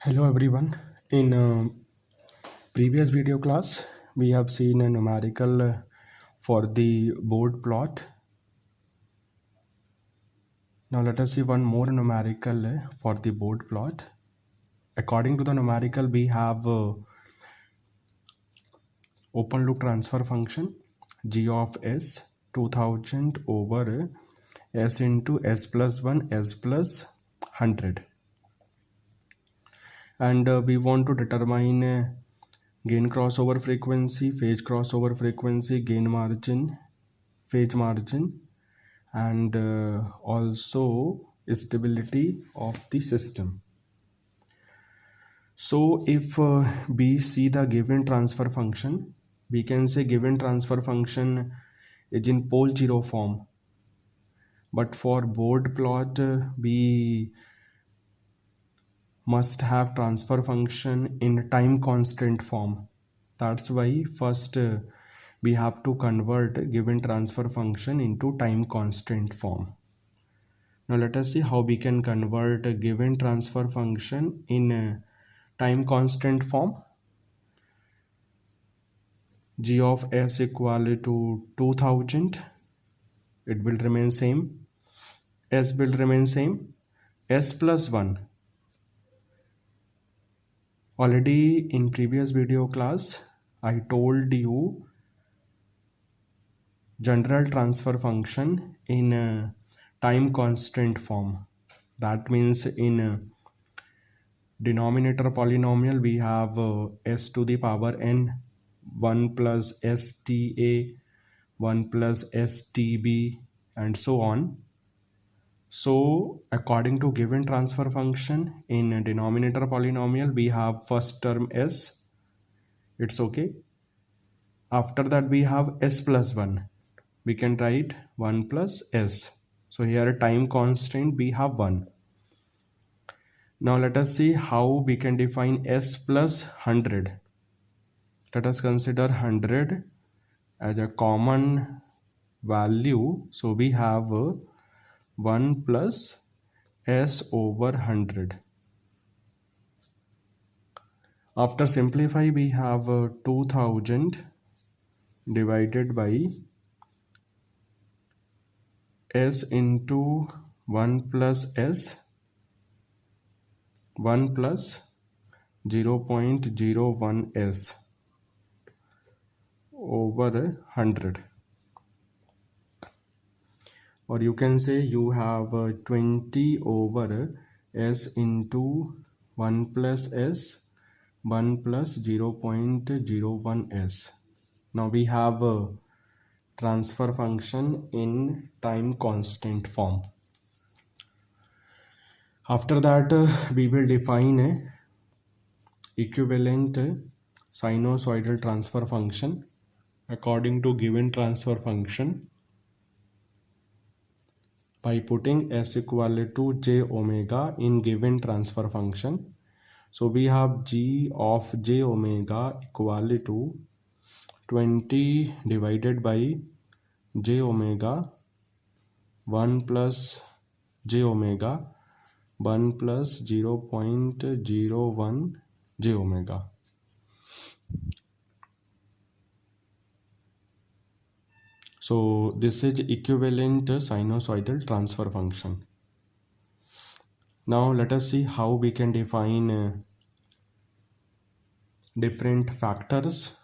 Hello everyone. In previous video class, we have seen a numerical for the board plot. Now let us see one more numerical for the board plot. According to the numerical, we have open loop transfer function g of s 2000 over s into s plus 1 s plus 100, and we want to determine gain crossover frequency, phase crossover frequency, gain margin, phase margin, and also stability of the system. So if we see the given transfer function, we can say given transfer function is in pole zero form, but for board plot we must have transfer function in time constant form. That's why first we have to convert given transfer function into time constant form. Now let us see how we can convert a given transfer function in a time constant form. G of s equal to 2000, it will remain same, s will remain same, s plus 1. Already in previous video class I told you general transfer function in a time constant form. That means in denominator polynomial we have s to the power n, 1 plus sta, 1 plus stb, and so on. So according to given transfer function in a denominator polynomial, we have first term s, it's okay. After that we have s plus 1, we can write 1 plus s. So here time constant we have 1. Now let us see how we can define s plus 100. Let us consider 100 as a common value. So we have 1 plus s over 100. After simplify, we have 2000 divided by s into 1 plus s, 1 plus 0.01 s over 100. Or you can say you have 20 over s into 1 plus s, 1 plus 0.01 s. Now we have a transfer function in time constant form. After that we will define a equivalent sinusoidal transfer function according to given transfer function by putting s equal to j omega in given transfer function. So we have g of j omega equal to 20 divided by j omega 1 plus j omega 1 plus 0.01 j omega. So this is equivalent sinusoidal transfer function. Now let us see how we can define different factors.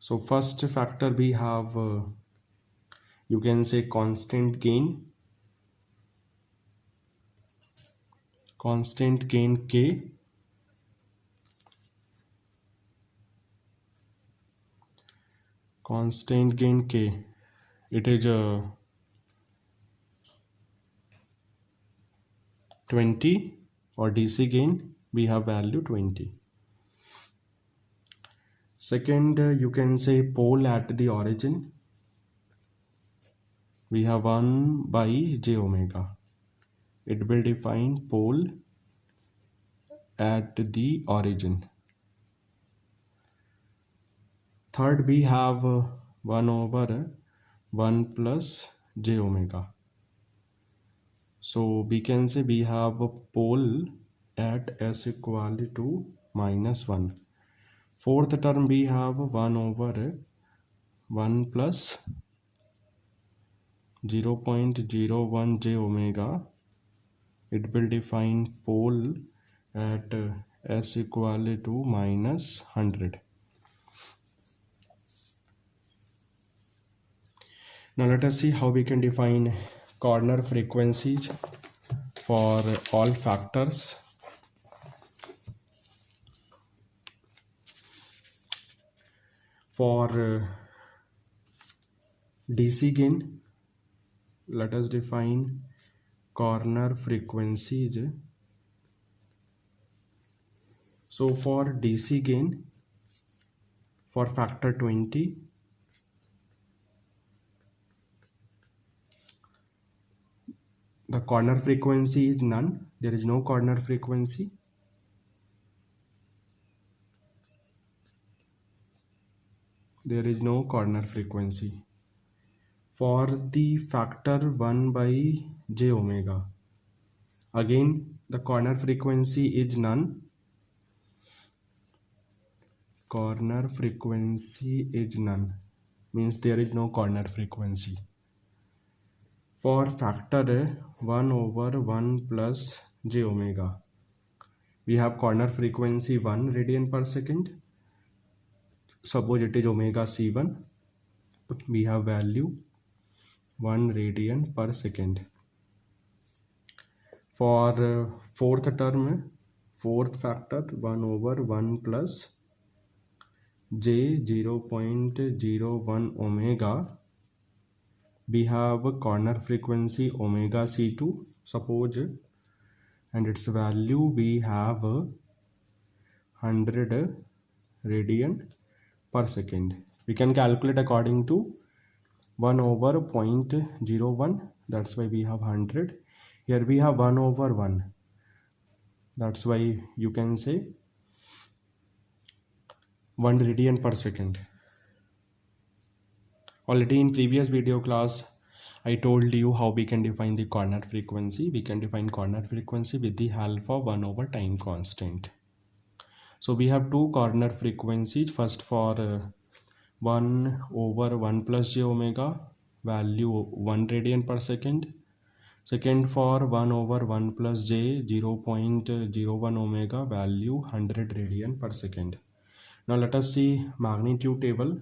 So first factor we have you can say constant gain k, constant gain k, it is 20, or DC gain we have value 20. Second you can say pole at the origin, we have 1 by j omega, it will define pole at the origin. Third we have 1 over 1 plus j omega. So we can say we have a pole at s equal to -1. Fourth term we have 1 over 1 plus 0.01 j omega. It will define pole at s equal to -100. Now let us see how we can define corner frequencies for all factors. For DC gain, let us define corner frequencies. So for DC gain, for factor 20, the corner frequency is none. There is no corner frequency. There is no corner frequency. For the factor 1 by j omega, again the corner frequency is none. Corner frequency is none, means there is no corner frequency. For factor 1 over 1 plus j omega, we have corner frequency 1 radian per second. Suppose it is omega c1, we have value 1 radian per second. For fourth term, fourth factor 1 over 1 plus j 0.01 omega, we have a corner frequency omega c2, suppose, and its value we have 100 radian per second. We can calculate according to 1 over 0.01, that's why we have 100. Here we have 1 over 1, that's why you can say 1 radian per second. Already in previous video class I told you how we can define the corner frequency. We can define corner frequency with the help of 1 over time constant. So we have two corner frequencies. First for 1 over 1 plus j omega, value 1 radian per second. Second for 1 over 1 plus j 0.01 omega, value 100 radian per second. Now let us see magnitude table.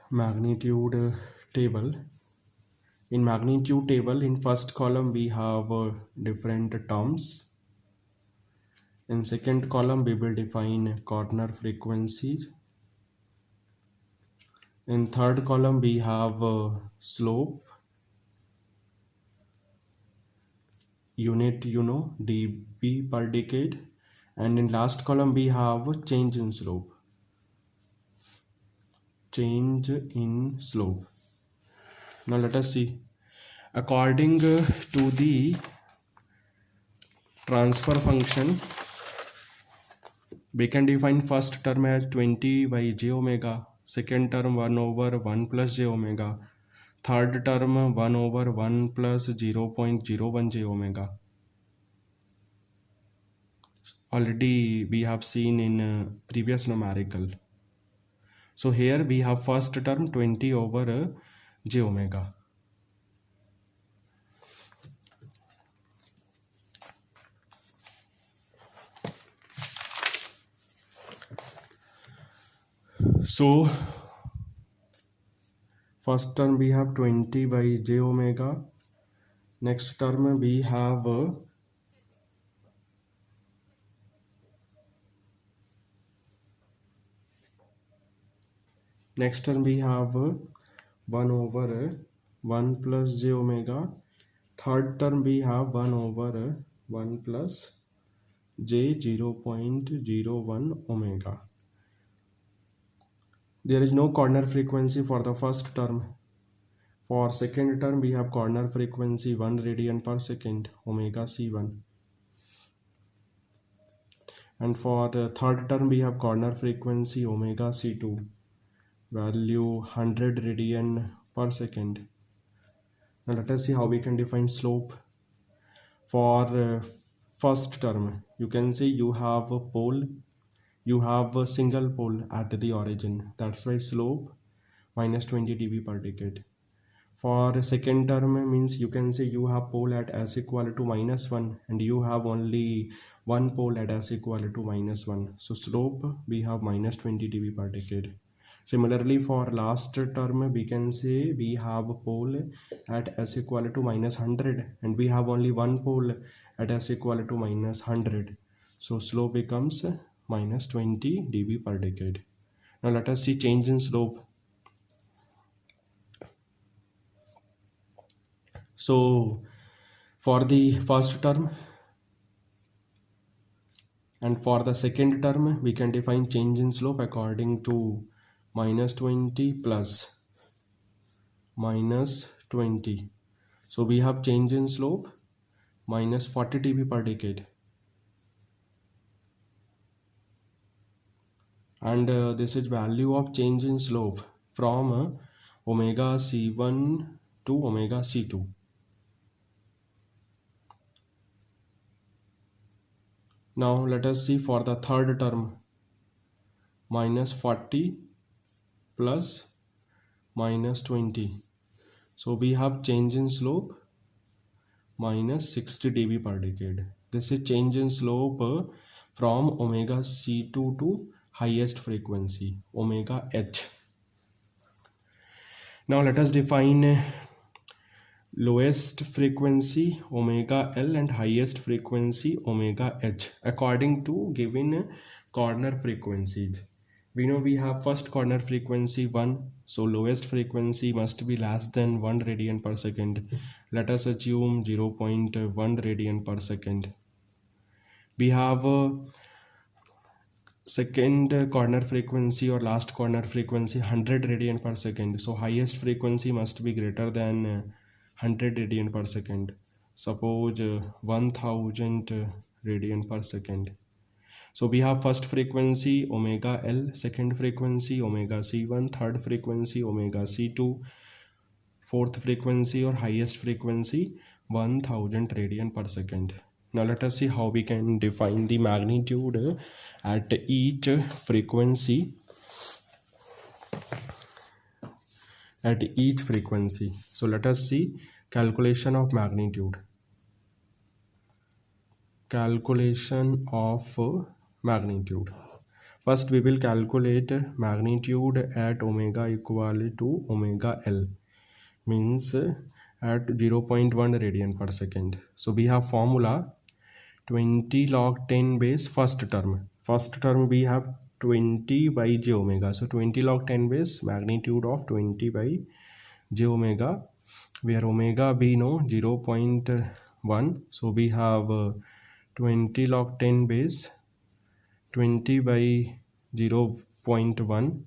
Magnitude table. In magnitude table, in first column we have different terms. In second column we will define corner frequencies. In third column we have slope, unit dB per decade, and in last column we have change in slope. Change in slope. Now let us see. According to the transfer function, we can define first term as 20 by j omega, second term 1 over 1 plus j omega, third term 1 over 1 plus 0.01 j omega. Already we have seen in previous numerical. So here we have first term 20 over j omega. So first term we have 20 by j omega. Next term we have next term we have 1 over 1 plus j omega. Third term we have 1 over 1 plus j 0.01 omega. There is no corner frequency for the first term. For second term we have corner frequency 1 radian per second, omega c1. And for the third term we have corner frequency omega c2. value 100 radian per second. Now let us see how we can define slope. For first term, you can say you have a pole, you have a single pole at the origin, that's why slope minus 20 dB per decade. For second term means you can say you have pole at s equal to -1 and you have only one pole at s equal to -1. So slope we have minus 20 dB per decade. Similarly, for last term we can say we have a pole at s equal to -100 and we have only one pole at s equal to -100. So slope becomes minus 20 dB per decade. Now let us see change in slope. So for the first term and for the second term, we can define change in slope according to -20 plus -20. So we have change in slope minus 40 dB per decade. And this is value of change in slope from omega C1 to omega C2. Now let us see for the third term, -40 plus -20. So we have change in slope minus 60 dB per decade. This is change in slope from omega C2 to highest frequency, omega H. Now let us define lowest frequency omega L and highest frequency omega H according to given corner frequencies. We know we have first corner frequency 1, so lowest frequency must be less than 1 radian per second. Let us assume 0.1 radian per second. We have second corner frequency or last corner frequency 100 radian per second, so highest frequency must be greater than 100 radian per second. Suppose 1000 radian per second. So we have first frequency omega L, second frequency omega C1, third frequency omega C2, fourth frequency or highest frequency 1000 radian per second. Now let us see how we can define the magnitude at each frequency. So let us see calculation of magnitude. First we will calculate magnitude at omega equal to omega L, means at 0.1 radian per second. So we have formula 20 log 10 base first term we have 20 by j omega. So 20 log 10 base magnitude of 20 by j omega, where omega we know 0.1. So we have 20 log 10 base 20 by 0.1.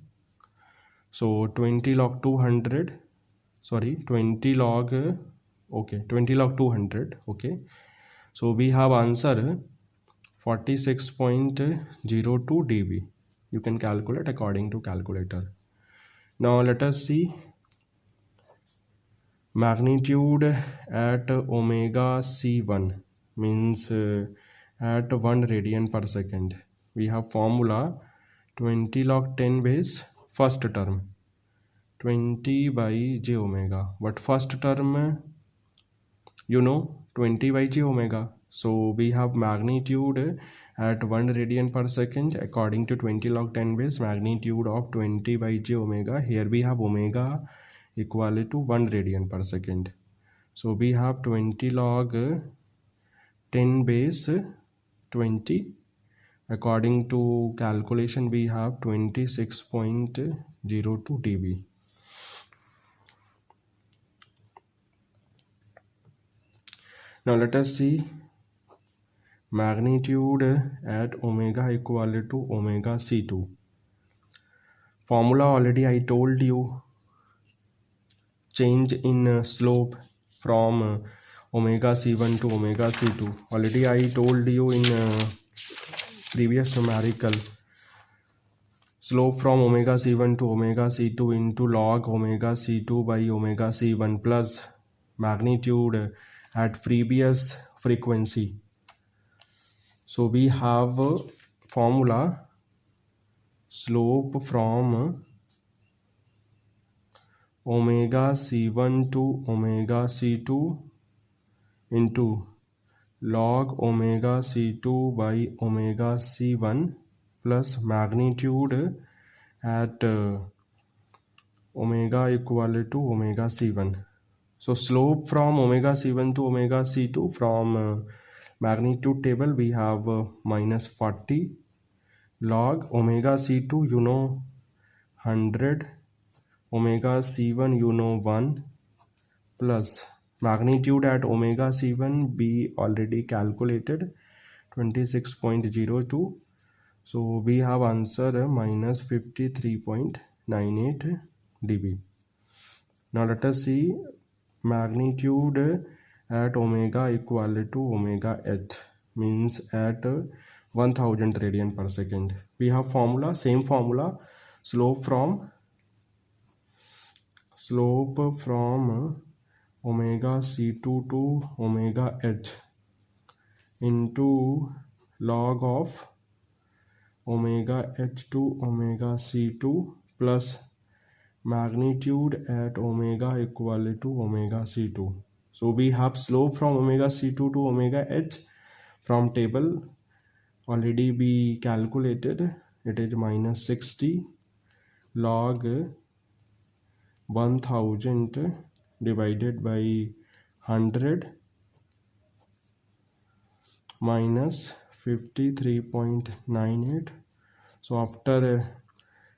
So 20 log 200, sorry 20 log 200. Okay, so we have answer 46.02 dB. You can calculate according to calculator. Now let us see magnitude at omega C1, means at 1 radian per second. We have formula 20 log 10 base first term 20 by j omega, but first term you know 20 by j omega. So we have magnitude at 1 radian per second according to 20 log 10 base magnitude of 20 by j omega. Here we have omega equal to 1 radian per second. So we have 20 log 10 base 20. According to calculation we have 26.02 dB. Now let us see magnitude at omega equal to omega C2. Formula already I told you, change in slope from omega C1 to omega C2. Already I told you in previous numerical. slope from omega c1 to omega c2 into log omega c2 by omega c1 plus magnitude at previous frequency. So we have a formula slope from omega c1 to omega c2 into log omega c2 by omega c1 plus magnitude at omega equal to omega c1. So slope from omega c1 to omega c2 from magnitude table we have minus 40 log omega c2 you know 100 omega c1 you know 1 plus magnitude at omega c1 we already calculated 26.02. So we have answer minus 53.98 dB. Now let us see magnitude at omega equal to omega h means at 1000 radian per second. We have formula, same formula, slope from omega c2 to omega h into log of omega h to omega c2 plus magnitude at omega equal to omega c2. So we have slope from omega c2 to omega h from table already we calculated, it is minus 60 log 1000 divided by 100 minus 53.98. So after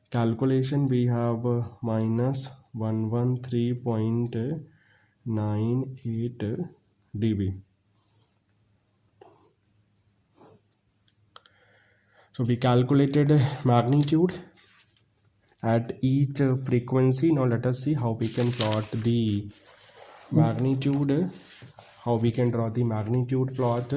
calculation we have minus 113.98 dB. So we calculated magnitude at each frequency. Now let us see how we can plot the magnitude, how we can draw the magnitude plot.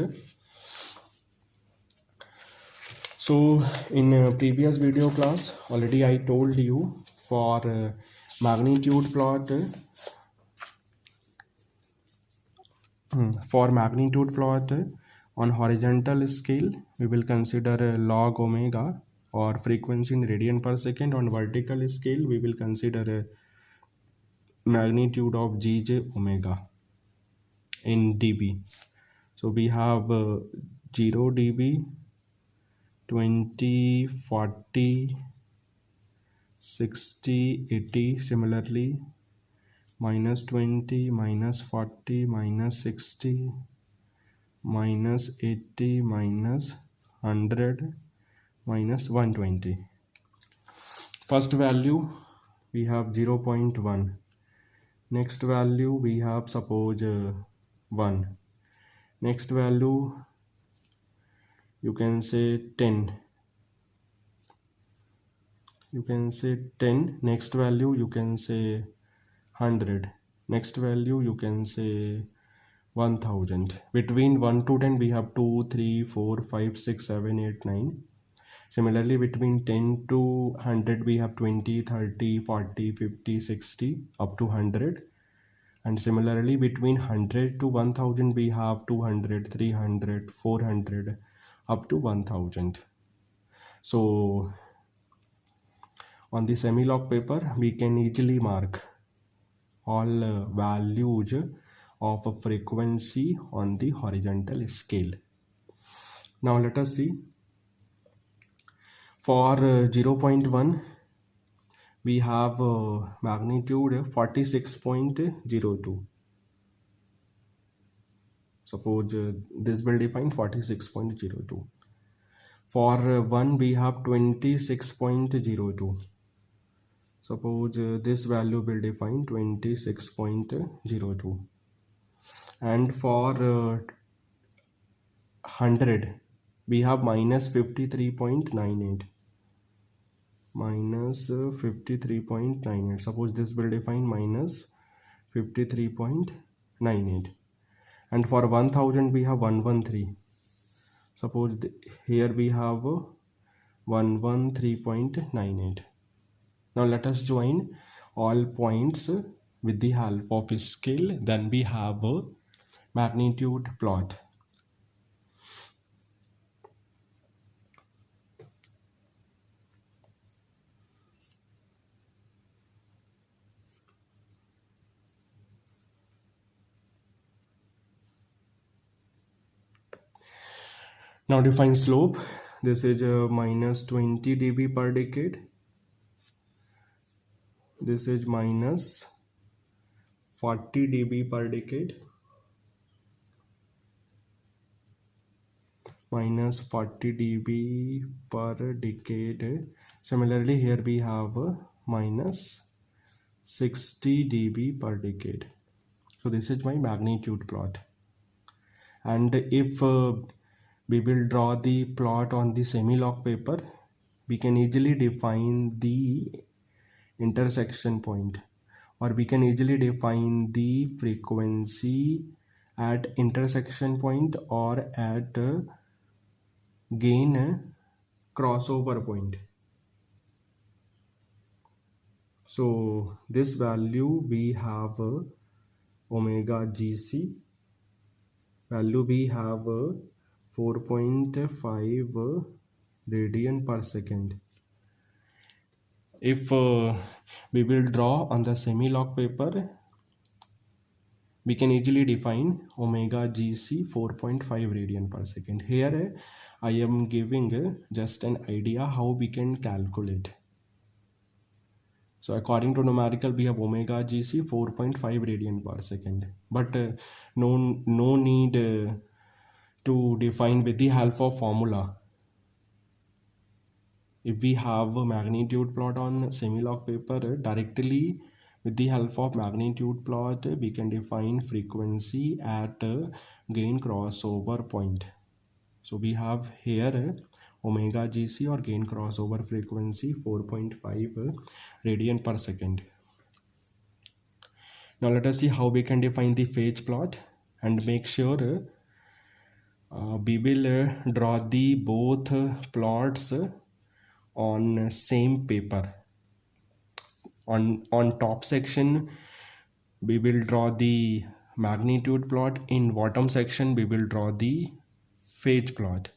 So in previous video class already I told you for magnitude plot on horizontal scale we will consider log omega or frequency in radian per second. On vertical scale we will consider magnitude of gj omega in dB. So we have 0 dB, 20, 40, 60, 80, similarly minus 20, minus 40, minus 60, minus 80, minus 100, minus 120. First value we have 0.1. Next value we have suppose 1. Next value you can say 10. You can say 10. Next value you can say 100. Next value you can say 1000. Between 1 to 10 we have 2, 3, 4, 5, 6, 7, 8, 9. Similarly between 10 to 100 we have 20, 30, 40, 50, 60 up to 100. And similarly between 100 to 1000 we have 200, 300, 400 up to 1000. So on the semi-log paper we can easily mark all values of a frequency on the horizontal scale. Now let us see for 0.1 we have magnitude 46.02. Suppose this will define 46.02. For 1 we have 26.02. Suppose this value will define 26.02. And for 100 we have minus 53.98. Minus 53.98. Suppose this will define minus 53.98. And for 1000 we have 113. Suppose here we have 113.98. Now let us join all points with the help of a scale. Then we have a magnitude plot. Now define slope. This is minus 20 dB per decade. This is minus 40 dB per decade. Minus 40 dB per decade. Similarly, here we have minus 60 dB per decade. So this is my magnitude plot. And if we will draw the plot on the semi-log paper, we can easily define the intersection point, or we can easily define the frequency at intersection point or at gain crossover point. So this value we have omega gc, value we have 4.5 radian per second. If we will draw on the semi-log paper, we can easily define omega gc 4.5 radian per second. Here I am giving just an idea how we can calculate. So according to numerical, we have omega gc 4.5 radian per second, but no need to define with the help of formula. If we have a magnitude plot on semi-log paper, directly with the help of magnitude plot, we can define frequency at gain crossover point. So we have here omega gc or gain crossover frequency 4.5 radian per second. Now let us see how we can define the phase plot, and make sure we will draw the both plots on same paper. On top section we will draw the magnitude plot, in bottom section we will draw the phase plot.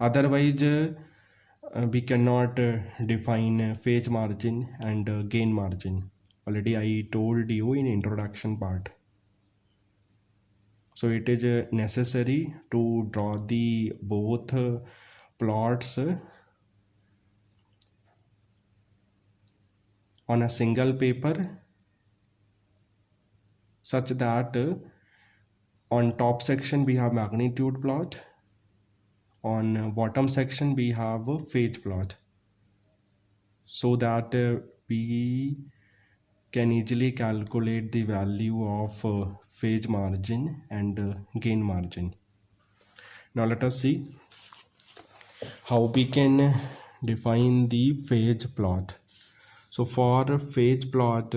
Otherwise we cannot define phase margin and gain margin. Already I told you in introduction part. So it is necessary to draw the both plots on a single paper, such that on top section we have magnitude plot, on bottom section we have a phase plot, so that we can easily calculate the value of phase margin and gain margin. Now let us see how we can define the phase plot. So for phase plot,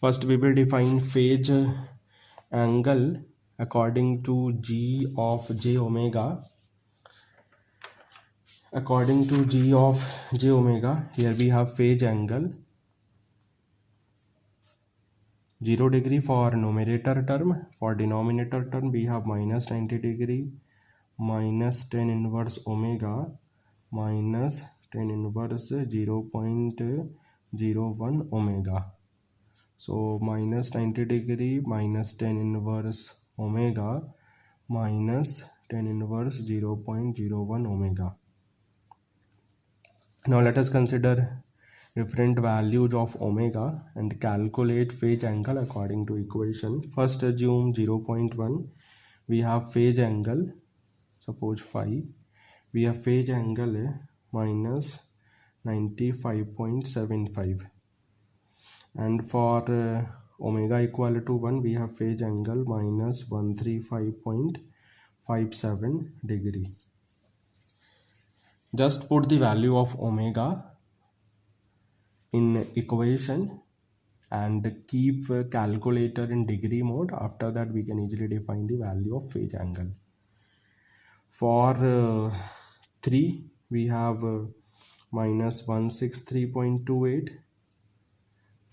first we will define phase angle according to g of j omega. According to g of j omega, here we have phase angle 0 degree for numerator term. For denominator term we have minus 90 degree minus tan inverse omega minus tan inverse 0.01 omega. So minus 90 degree minus tan inverse omega minus tan inverse 0.01 omega. Now let us consider different values of omega and calculate phase angle according to equation. First assume 0.1. We have phase angle, suppose phi. We have phase angle minus 95.75. And for omega equal to 1, we have phase angle minus 135.57 degree. Just put the value of omega in equation and keep calculator in degree mode. After that we can easily define the value of phase angle. For 3 we have minus 163.28.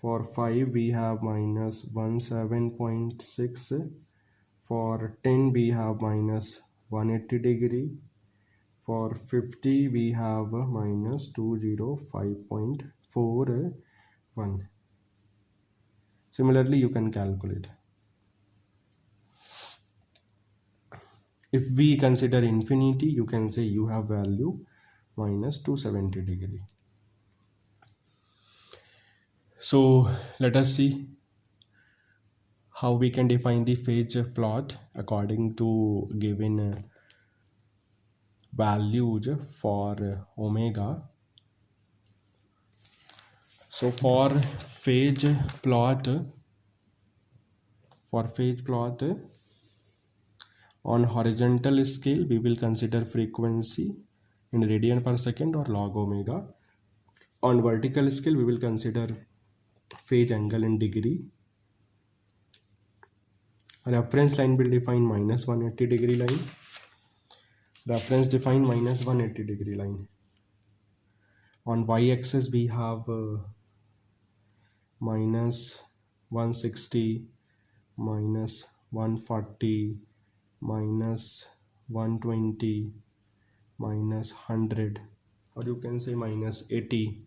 For 5 we have minus 17.6. For 10 we have minus 180 degree. For 50 we have minus 205.41. Similarly you can calculate. If we consider infinity, you can say you have value minus 270 degree. So let us see how we can define the phase plot according to given values for omega. So for phase plot on horizontal scale, we will consider frequency in radian per second or log omega. On vertical scale, we will consider phase angle in degree. Reference line will define minus 180 degree line. Reference define minus 180 degree line. On y-axis we have minus 160, minus 140, minus 120, minus 100, or you can say minus 80.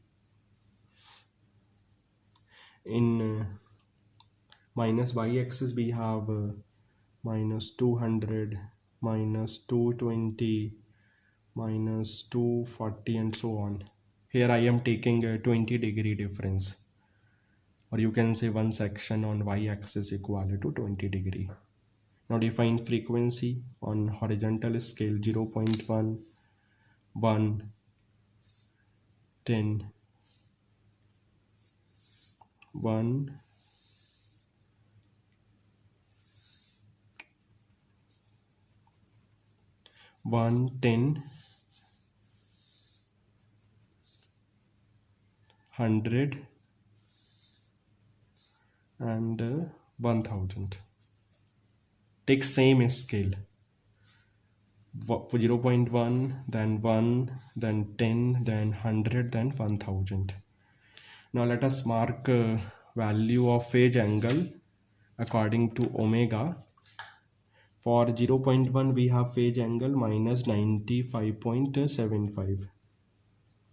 In minus y-axis we have minus 200, minus 220, minus 240 and so on. Here I am taking a 20 degree difference, or you can say one section on y-axis equal to 20 degree. Now define frequency on horizontal scale 0.1, 1, 10, 1, 1, 10, 100 and 1000. Take same scale, 0.1, then 1, then 10, then 100, then 1000. Now let us mark value of phase angle according to omega. For 0.1 we have phase angle minus 95.75.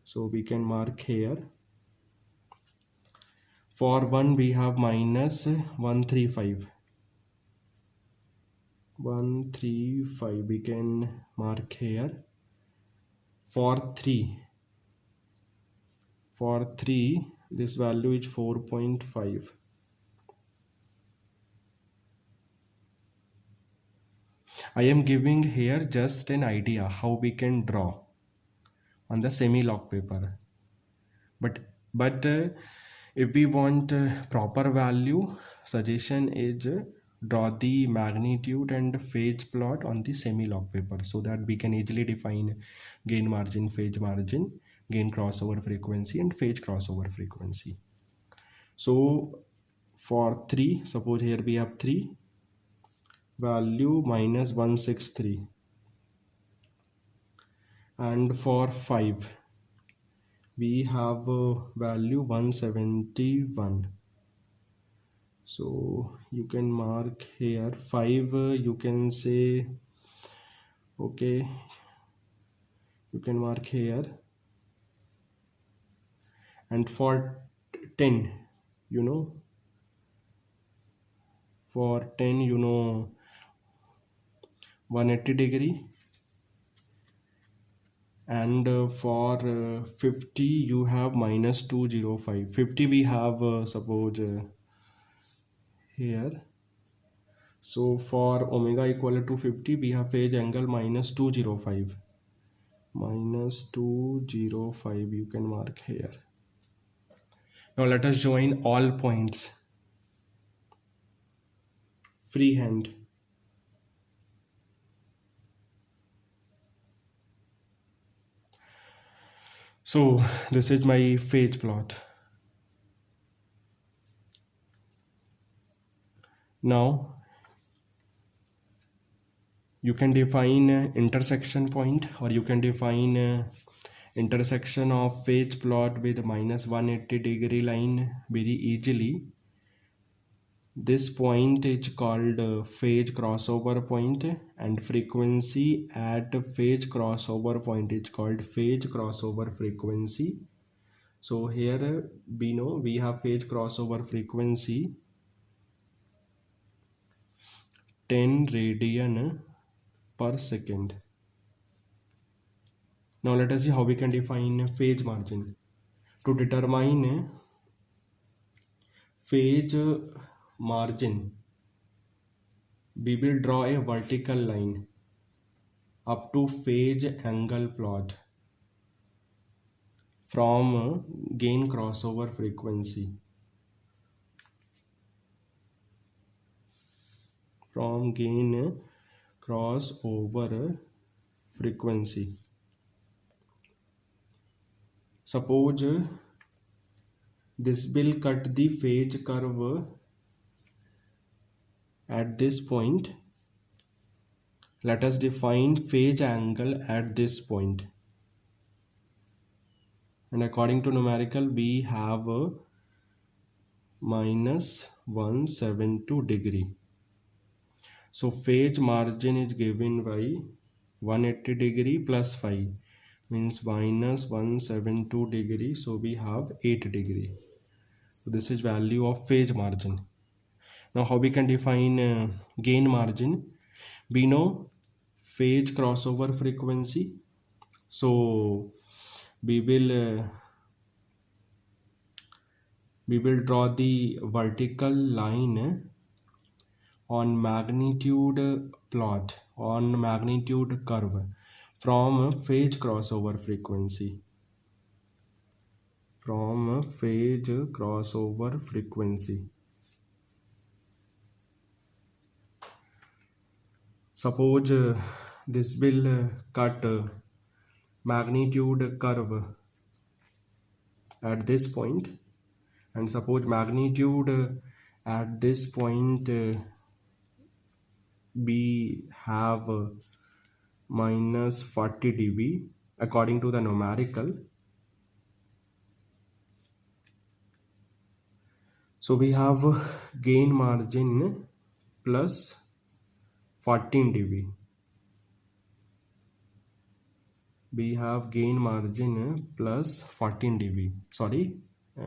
So we can mark here. For 1 we have minus 135. 135 we can mark here. For 3 this value is 4.5. I am giving here just an idea how we can draw on the semi-log paper, but if we want proper value, suggestion is draw the magnitude and phase plot on the semi-log paper, so that we can easily define gain margin, phase margin, gain crossover frequency and phase crossover frequency. So for 3, suppose here we have 3, value minus 163, and for 5 we have value 171. So you can mark here 5, you can say, okay, you can mark here. And for 10, for 10 180 degree, and for 50 you have minus 205. 50 we have suppose here. So for omega equal to 50 we have phase angle minus 205. Minus 205 you can mark here. Now let us join all points freehand. So this is my phase plot. Now you can define intersection point, or you can define intersection of phase plot with minus 180 degree line very easily. This point is called phase crossover point, and frequency at phase crossover point is called phase crossover frequency. So here we know we have phase crossover frequency 10 radian per second. Now let us see how we can define phase margin. To determine phase margin, we will draw a vertical line up to phase angle plot from gain crossover frequency. From gain crossover frequency. Suppose this will cut the phase curve at this point. Let us define phase angle at this point. And according to numerical, we have a minus 172 degree. So phase margin is given by 180 degree plus 5 means minus 172 degree. So we have 8 degree. So this is value of phase margin. Now how we can define gain margin? We know phase crossover frequency. So we will draw the vertical line on magnitude plot, on magnitude curve from phase crossover frequency. From phase crossover frequency. Suppose this will cut magnitude curve at this point, and suppose magnitude at this point we have minus 40 dB according to the numerical. So we have gain margin plus 14 dB. We have gain margin plus 14 dB. Sorry,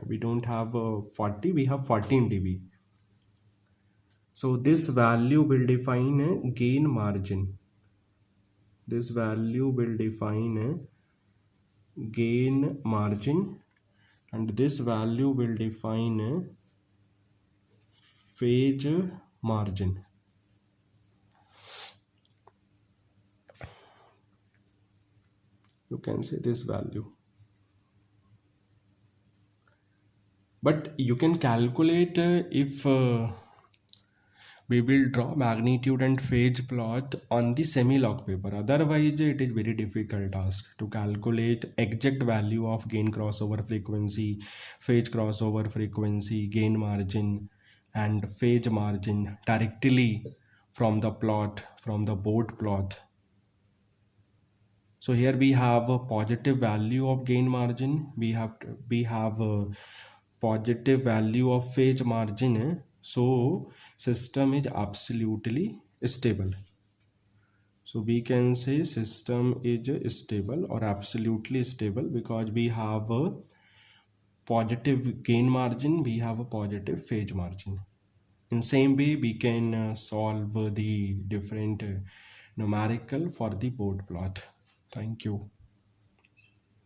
we don't have 40, we have 14 dB. So this value will define gain margin. This value will define gain margin, and this value will define phase margin. You can say this value. But you can calculate if we will draw magnitude and phase plot on the semi-log paper. Otherwise, it is very difficult task to calculate exact value of gain crossover frequency, phase crossover frequency, gain margin, and phase margin directly from the plot, from the board plot. So here we have a positive value of gain margin. We have a positive value of phase margin. So system is absolutely stable. So we can say system is stable or absolutely stable because we have a positive gain margin, we have a positive phase margin. In same way, we can solve the different numerical for the board plot. Thank you.